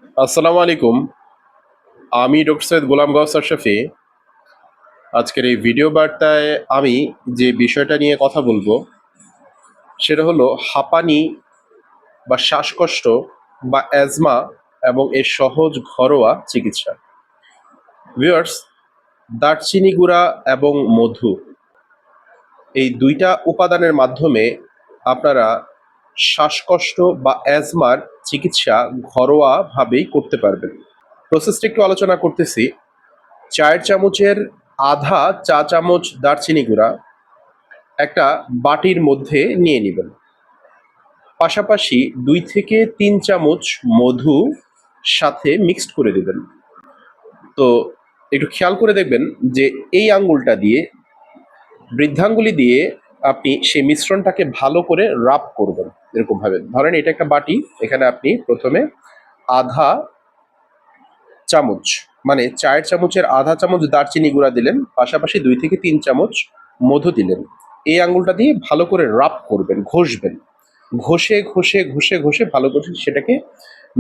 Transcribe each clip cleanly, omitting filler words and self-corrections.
আসসালামু আলাইকুম। আমি ডক্টর সৈয়দ গোলাম গওসার শফি। আজকের এই ভিডিও বার্তায় আমি যে বিষয়টা নিয়ে কথা বলবো সেটা হলো হাঁপানি বা শ্বাসকষ্ট বা অ্যাজমা এবং এর সহজ ঘরোয়া চিকিৎসা। ভিউয়ার্স, দারচিনি গুঁড়া এবং মধু এই দুইটা উপাদানের মাধ্যমে আপনারা শ্বাসকষ্ট বা অ্যাজমার চিকিৎসা ঘরোয়াভাবেই করতে পারবেন। প্রসেসটা একটু আলোচনা করতেছি। চায়ের চামচের আধা চা চামচ দারচিনি গুঁড়া একটা বাটির মধ্যে নিয়ে নেবেন। পাশাপাশি 2 থেকে 3 চামচ মধু সাথে মিক্সড করে দেবেন। তো একটু খেয়াল করে দেখবেন যে এই আঙ্গুলটা দিয়ে, বৃদ্ধাঙ্গুলি দিয়ে আপনি সেই মিশ্রণটাকে ভালো করে রাব করবেন। এরকম ভাবে ধরেন এটা একটা বাটি, এখানে আপনি প্রথমে আধা চামচ মানে চায়ের চামচের আধা চামচ দারচিনি গুঁড়া দিলেন, পাশাপাশি 2 থেকে 3 চামচ মধু দিলেন। এই আঙ্গুলটা দিয়ে ভালো করে রাব করবেন, ঘষবেন, ঘষে ঘষে ঘষে ঘষে ভালো করে সেটাকে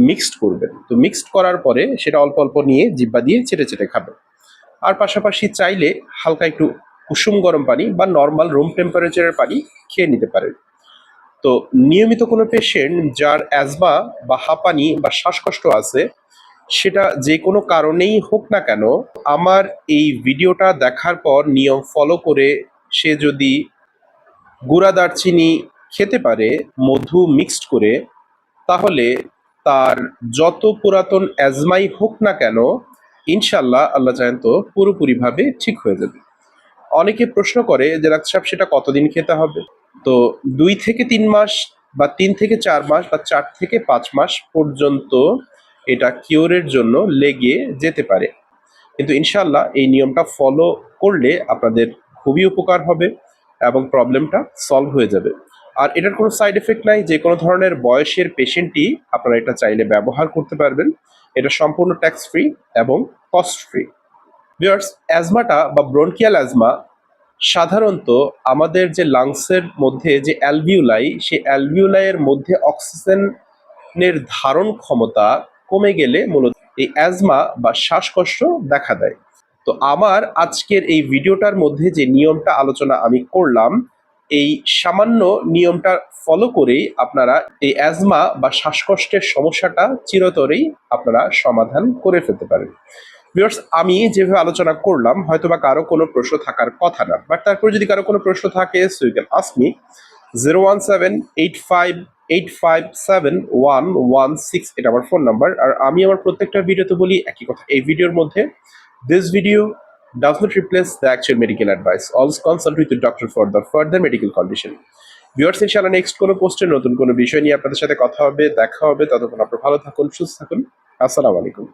মিক্সড করবেন। তো মিক্সড করার পরে সেটা অল্প অল্প নিয়ে জিহ্বা দিয়ে চেটে চেটে খাবেন। আর পাশাপাশি চাইলে হালকা একটু কুসুম গরম পানি বা নর্মাল রুম টেম্পারেচারের পানি খেয়ে নিতে পারেন। তো নিয়মিত কোনো পেশেন্ট যার অ্যাজমা বা হাঁপানি বা শ্বাসকষ্ট আছে, সেটা যে কোনো কারণেই হোক না কেন, আমার এই ভিডিওটা দেখার পর নিয়ম ফলো করে সে যদি গুঁড়া দারচিনি খেতে পারে মধু মিক্সড করে, তাহলে তার যত পুরাতন অ্যাজমাই হোক না কেন, ইনশাল্লাহ আল্লাহ চাহেন তো পুরোপুরিভাবে ঠিক হয়ে যাবে। অনেকে প্রশ্ন করে যে ডাক্তার সাহেব সেটা কতদিন খেতে হবে? তো 2 থেকে 3 মাস বা 3 থেকে 4 মাস বা 4 থেকে 5 মাস পর্যন্ত এটা কিওরের জন্য লেগে যেতে পারে। কিন্তু ইনশাল্লাহ এই নিয়মটা ফলো করলে আপনাদের খুবই উপকার হবে এবং প্রবলেমটা সলভ হয়ে যাবে। আর এটার কোনো সাইড এফেক্ট নাই, যে কোনো ধরনের বয়সের পেশেন্টই আপনারা এটা চাইলে ব্যবহার করতে পারবেন। এটা সম্পূর্ণ ট্যাক্স ফ্রি এবং কস্ট ফ্রি। ভিউয়ার্স, অ্যাজমাটা বা ব্রনকিয়াল অ্যাজমা সাধারণত আমাদের যে লাংসের মধ্যে যে অ্যালভিউলাই, সেই অ্যালভিউলাইয়ের মধ্যে অক্সিজেনের ধারণ ক্ষমতা কমে গেলে মূলত এই অ্যাজমা বা শ্বাসকষ্ট দেখা দেয়। তো আমার আজকের এই ভিডিওটার মধ্যে যে নিয়মটা আলোচনা আমি করলাম, এই সামান্য নিয়মটা ফলো করেই আপনারা এই অ্যাজমা বা শ্বাসকষ্টের সমস্যাটা চিরতরেই আপনারা সমাধান করে ফেলতে পারেন। ভিউয়ার্স, আমি যেভাবে আলোচনা করলাম হয়তোবা কারো কোনো প্রশ্ন থাকার কথা না, বাট তারপর যদি কারো কোনো প্রশ্ন থাকে, so you can ask me. 01785857116 এটা আমার ফোন নাম্বার। আর আমি আমার প্রত্যেকটা ভিডিওতে বলি একই কথা এই ভিডিওর মধ্যে, this video does not replace the actual medical advice. Always consult with your doctor for the further medical condition. Viewers, ইনশাআল্লাহ নেক্সট কোনো পোস্টে নতুন কোনো বিষয় নিয়ে আপনাদের সাথে কথা হবে, দেখা হবে। ততক্ষণ আপনারা ভালো থাকুন, সুস্থ থাকুন। আসসালামু আলাইকুম।